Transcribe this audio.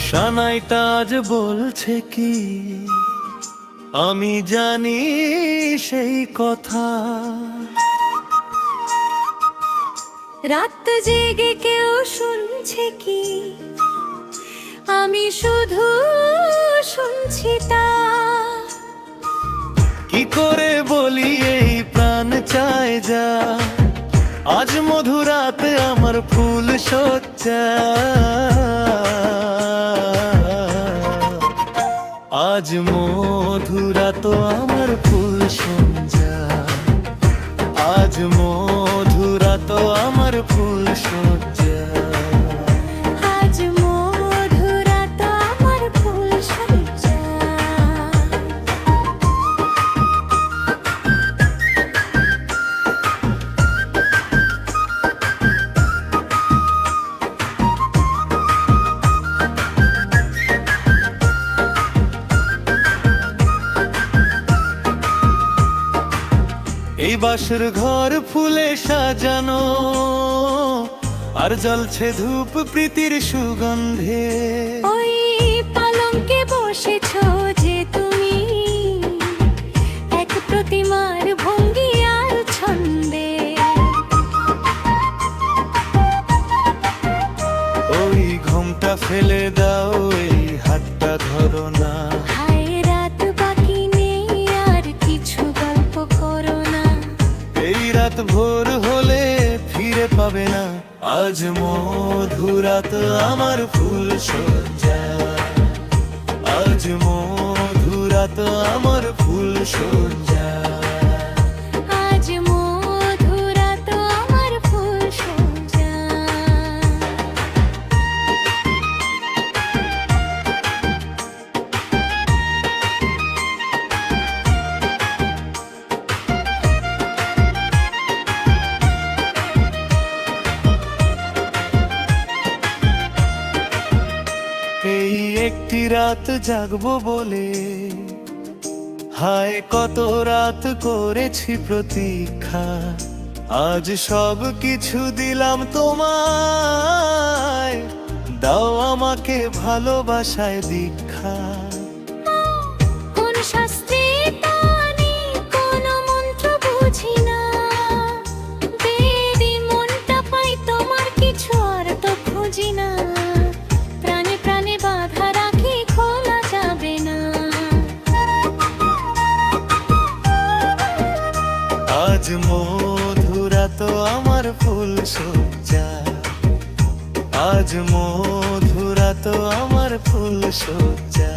সানাইটা আজ বলছে কি আমি জানি সেই কথা। রাত জেগে কেউ শুনছে কি আমি শুধু শুনছি তা। কি করে বলি এই প্রাণ চায় যা, আজ মধুরাতে আমার ফুল সজ্জা। আজ মধুরাত আমার ফুল সজ্জা, আজ মধুরাত আমার ফুল সজ্জা। আজ মধুরাত আমার ফুল সজ্জা। এই বাসর ঘর ফুলে সাজানো, আর জ্বলছে ধূপ প্রীতির সুগন্ধে। ওই পালঙ্কে বসেছো যে তুমি, এক প্রতিমার ভঙ্গি আর ছন্দে। ওই ঘুমটা ফেলে দাও, এই হাতটা ধরো না। হায় রাত বাকি নেই আর কিছু গল্প করো না। এই রাত ভোর হলে ফিরে পাবে না। আজ মধুরাত আমার ফুল সজ্জা, আজ মধুরাত আমার ফুল সজ্জা। আজ মধুরাত আমার ফুল সজ্জা। এই একটি রাত জাগবো বলে, হায় কত রাত করেছি প্রতীক্ষা। আজ সব কিছু দিলাম তোমায়, দাও আমাকে ভালোবাসায় দীক্ষা। কোন শাস্ত্রে টানি কোন মন্ত্র বুঝি না, বেদি মনটা পাই তোমার কিছু আর তো খুঁজি না। প্রাণে প্রাণে বাধা রাখি খোলা যাবে না। আজ মধুরাত আমার ফুল সজ্জা, আজ মধুরাত আমার ফুল সজ্জা।